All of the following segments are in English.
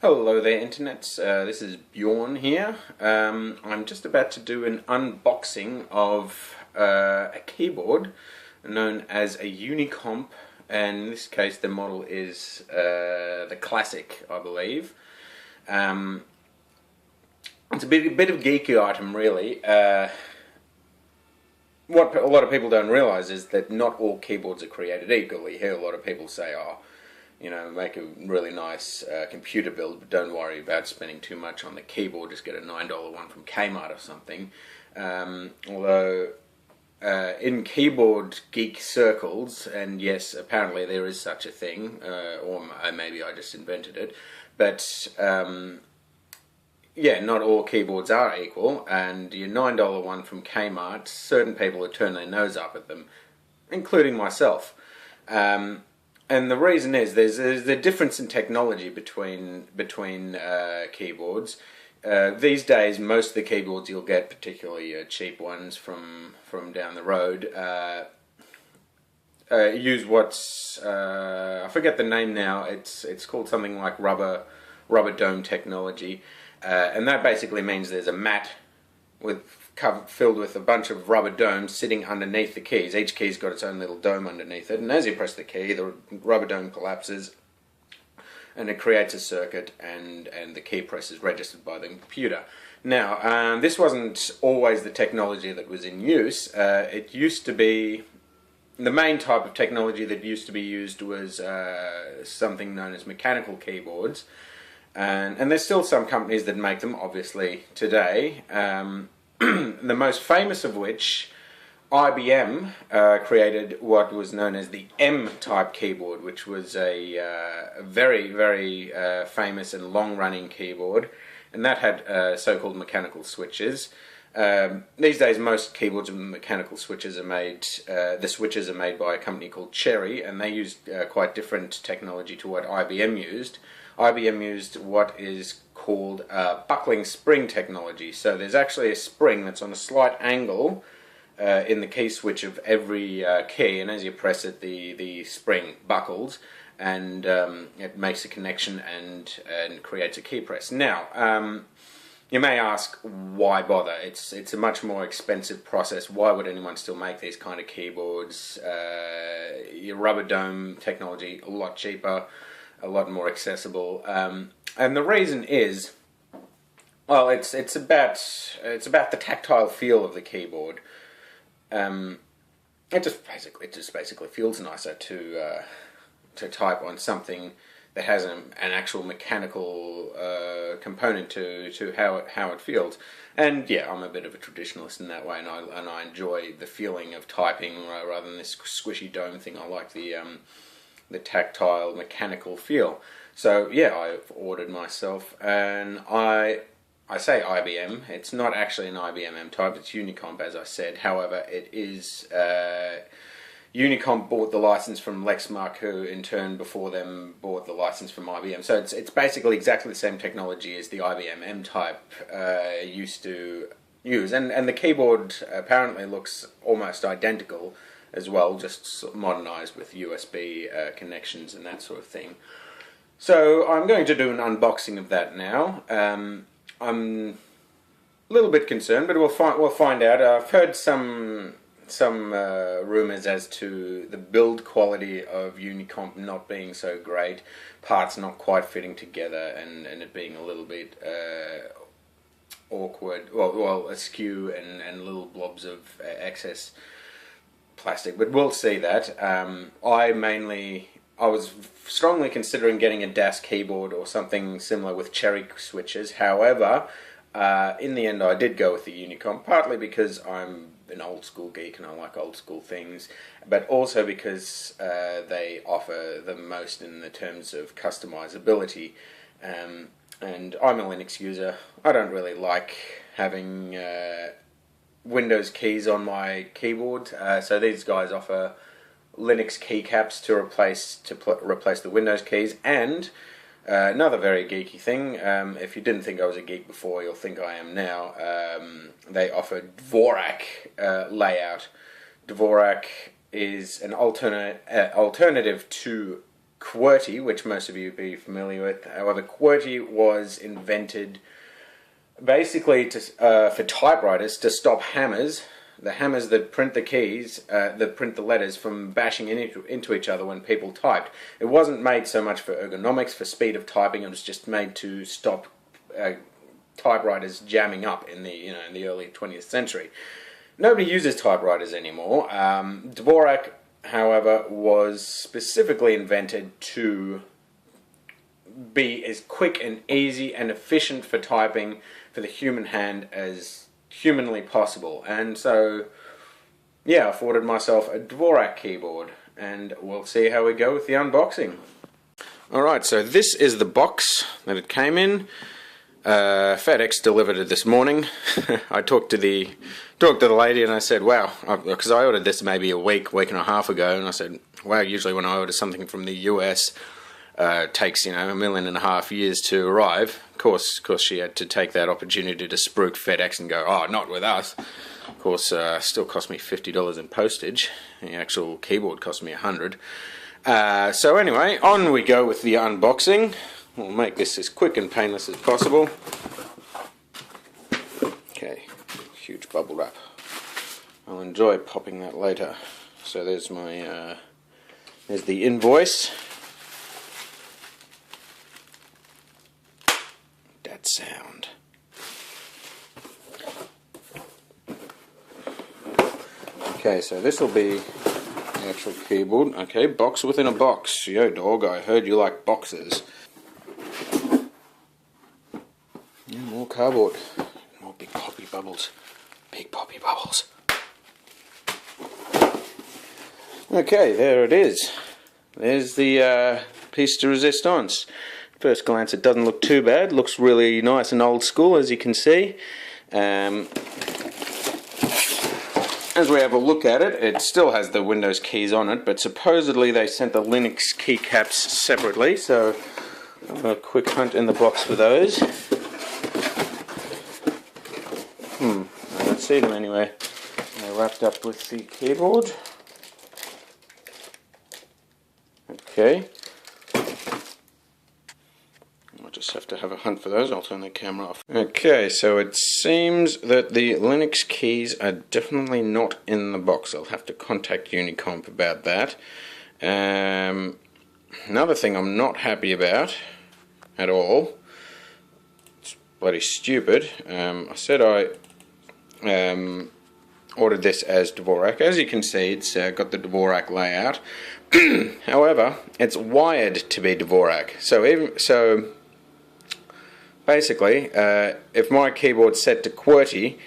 Hello there, internets. This is Bjorn here. I'm just about to do an unboxing of a keyboard known as a Unicomp, and in this case the model is the Classic, I believe. It's a bit of a geeky item, really. What a lot of people don't realize is that not all keyboards are created equally. You hear a lot of people say, oh, you know, make a really nice computer build, but don't worry about spending too much on the keyboard, just get a $9 one from Kmart or something. Although in keyboard geek circles, and yes, apparently there is such a thing, or maybe I just invented it, but yeah, not all keyboards are equal, and your $9 one from Kmart, certain people would turn their nose up at them, including myself. And the reason is there's a difference in technology between keyboards. These days, most of the keyboards you'll get, particularly cheap ones from down the road, use what's I forget the name now. It's called something like rubber dome technology, and that basically means there's a mat filled with a bunch of rubber domes sitting underneath the keys. Each key's got its own little dome underneath it, and as you press the key, the rubber dome collapses and it creates a circuit, and the key press is registered by the computer. Now, this wasn't always the technology that was in use. It used to be, the main type of technology that used to be used was something known as mechanical keyboards, and there's still some companies that make them, obviously, today. The most famous of which, IBM created what was known as the M-type keyboard, which was a very, very famous and long-running keyboard, and that had so-called mechanical switches. These days, most keyboards with mechanical switches are made. The switches are made by a company called Cherry, and they used quite different technology to what IBM used. IBM used what is called buckling spring technology. So there's actually a spring that's on a slight angle in the key switch of every key, and as you press it, the spring buckles, and it makes a connection and creates a key press. Now, you may ask, why bother? It's a much more expensive process. Why would anyone still make these kind of keyboards? Your rubber dome technology, a lot cheaper, a lot more accessible, and the reason is, well, it's about the tactile feel of the keyboard. It just basically feels nicer to type on something that has an actual mechanical component to how it feels. And yeah, I'm a bit of a traditionalist in that way, and I enjoy the feeling of typing rather than this squishy dome thing. I like the tactile mechanical feel. So yeah, I've ordered myself, and I say IBM, it's not actually an IBM M-type, it's Unicomp, as I said. However, it is, Unicomp bought the license from Lexmark, who in turn before them bought the license from IBM. So it's basically exactly the same technology as the IBM M-type used to use. And the keyboard apparently looks almost identical as well, just modernized with USB connections and that sort of thing. So I'm going to do an unboxing of that now. I'm a little bit concerned, but we'll find out. I've heard some rumors as to the build quality of Unicomp not being so great, parts not quite fitting together, and it being a little bit awkward, well askew, and little blobs of excess plastic. But we'll see that. I was strongly considering getting a DAS keyboard or something similar with cherry switches. However, in the end I did go with the Unicomp, partly because I'm an old school geek and I like old school things, but also because they offer the most in the terms of customizability. And I'm a Linux user. I don't really like having Windows keys on my keyboard, so these guys offer Linux keycaps to replace the Windows keys. And another very geeky thing, if you didn't think I was a geek before, you'll think I am now. They offer dvorak layout. Dvorak is an alternative to QWERTY, which most of you will be familiar with. However, QWERTY was invented basically for typewriters to stop hammers, the hammers that print the keys, that print the letters, from bashing into each other when people typed. It wasn't made so much for ergonomics, for speed of typing. It was just made to stop typewriters jamming up in the early 20th century. Nobody uses typewriters anymore. Dvorak, however, was specifically invented to be as quick and easy and efficient for typing for the human hand as humanly possible. And so, yeah, I afforded myself a dvorak keyboard, and we'll see how we go with the unboxing. Alright, so this is the box that it came in. FedEx delivered it this morning. I talked to the lady and I said, wow, because I ordered this maybe a week and a half ago, and I said, wow, usually when I order something from the US, it takes, 1.5 million years to arrive. Of course she had to take that opportunity to spruik FedEx and go, oh, not with us. Of course, still cost me $50 in postage. The actual keyboard cost me $100. So anyway, on we go with the unboxing. We'll make this as quick and painless as possible. Okay, huge bubble wrap. I'll enjoy popping that later. So there's my, there's the invoice. That sound. Okay, so this will be the actual keyboard. Okay, box within a box. Yo dog, I heard you like boxes. Yeah, more cardboard. More big poppy bubbles. Big poppy bubbles. Okay, there it is. There's the piece de resistance. First glance it doesn't look too bad. Looks really nice and old school, as you can see. As we have a look at it, it still has the Windows keys on it, but supposedly they sent the Linux keycaps separately, so I'll have a quick hunt in the box for those. I don't see them anyway. They're wrapped up with the keyboard. Okay. I'll just have to have a hunt for those. I'll turn the camera off. Okay, so it seems that the Linux keys are definitely not in the box. I'll have to contact Unicomp about that. Another thing I'm not happy about at all. It's bloody stupid. I said I ordered this as Dvorak. As you can see, it's got the Dvorak layout. However, it's wired to be Dvorak. So basically, if my keyboard's set to QWERTY,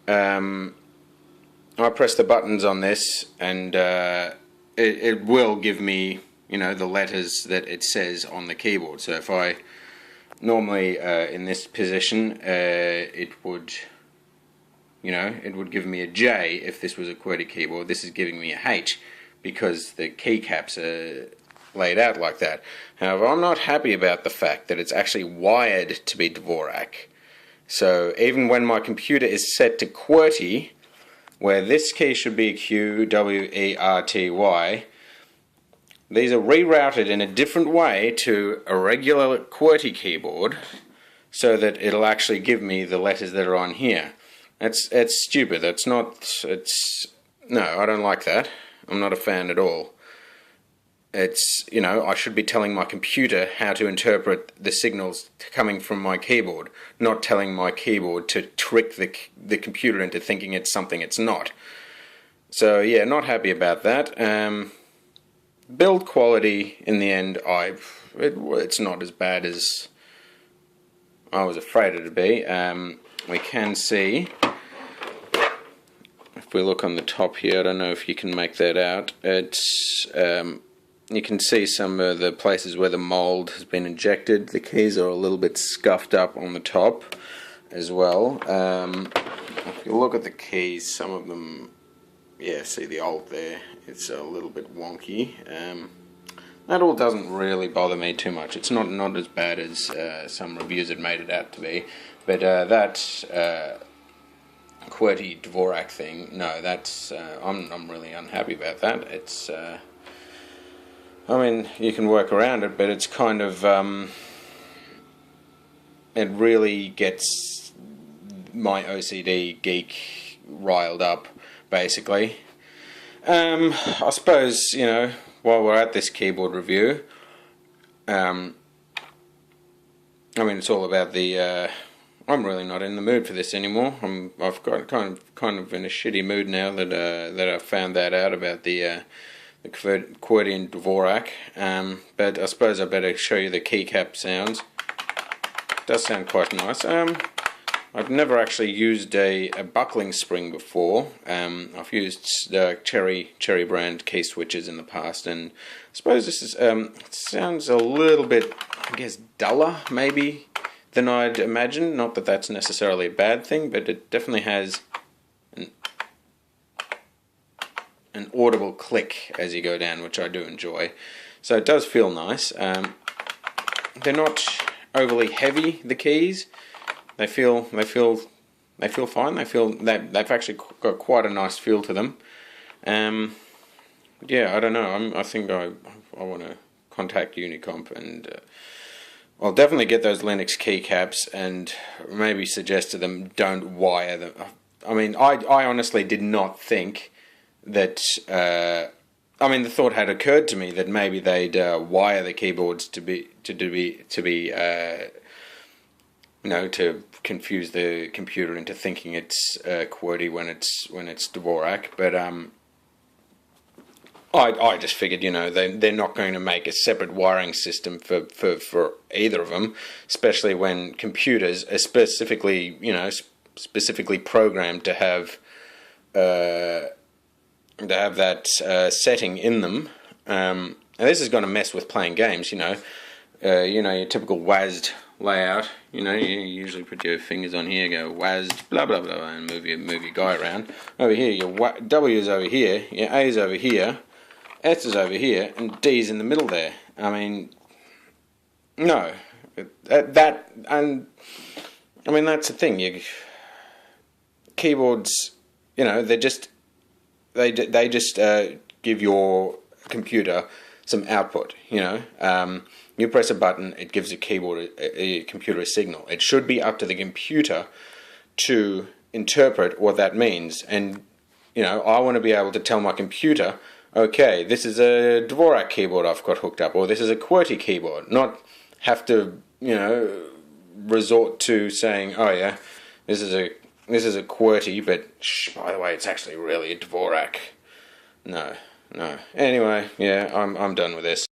I press the buttons on this, and it will give me, the letters that it says on the keyboard. So if I normally in this position, it would give me a J if this was a QWERTY keyboard. This is giving me a H because the keycaps are laid out like that. However, I'm not happy about the fact that it's actually wired to be Dvorak. So even when my computer is set to QWERTY, where this key should be Q, W, E, R, T, Y, these are rerouted in a different way to a regular QWERTY keyboard so that it'll actually give me the letters that are on here. It's stupid. No, I don't like that. I'm not a fan at all. I should be telling my computer how to interpret the signals coming from my keyboard, not telling my keyboard to trick the computer into thinking it's something it's not. So yeah, not happy about that. Build quality, in the end, it's not as bad as I was afraid it would be. We can see, if we look on the top here, I don't know if you can make that out, you can see some of the places where the mold has been injected. The keys are a little bit scuffed up on the top as well. If you look at the keys, some of them, yeah, see the alt there, it's a little bit wonky. That all doesn't really bother me too much. It's not as bad as some reviews had made it out to be. But that QWERTY Dvorak thing, no, that's I'm really unhappy about that. It's I mean, you can work around it, but it's kind of it really gets my OCD geek riled up, basically. I suppose, you know, while we're at this keyboard review, I mean, it's all about the. I'm really not in the mood for this anymore. I've got kind of in a shitty mood now that I found that out about the qwerty and dvorak. But I suppose I better show you the keycap sounds. It does sound quite nice. I've never actually used a buckling spring before. I've used the cherry brand key switches in the past, and I suppose this is it sounds a little bit, I guess, duller maybe than I'd imagined. Not that that's necessarily a bad thing, but it definitely has an audible click as you go down, which I do enjoy. So it does feel nice. They're not overly heavy, the keys. They feel fine. They've actually got quite a nice feel to them. Yeah, I don't know. I think I want to contact Unicomp, and I'll definitely get those Linux keycaps, and maybe suggest to them don't wire them. I mean, I honestly did not think that. I mean, the thought had occurred to me that maybe they'd wire the keyboards to be you know, to confuse the computer into thinking it's qwerty when it's dvorak. But I just figured, you know, they're not going to make a separate wiring system for either of them, especially when computers are specifically, you know, specifically programmed to have that setting in them. And this is going to mess with playing games, you know. Your typical WASD layout. You know, you usually put your fingers on here, go WASD, blah blah blah, and move your guy around. Over here, your W is over here, your A is over here, S is over here, and D is in the middle there. I mean, no, that and I mean that's the thing. Keyboards, you know, they just give your computer some output. You know, you press a button, it gives a computer a signal. It should be up to the computer to interpret what that means. And, you know, I want to be able to tell my computer, okay, this is a dvorak keyboard I've got hooked up, or this is a qwerty keyboard. Not have to, you know, resort to saying, oh yeah, this is a qwerty, but by the way, it's actually really a dvorak. No. Anyway, yeah, I'm done with this.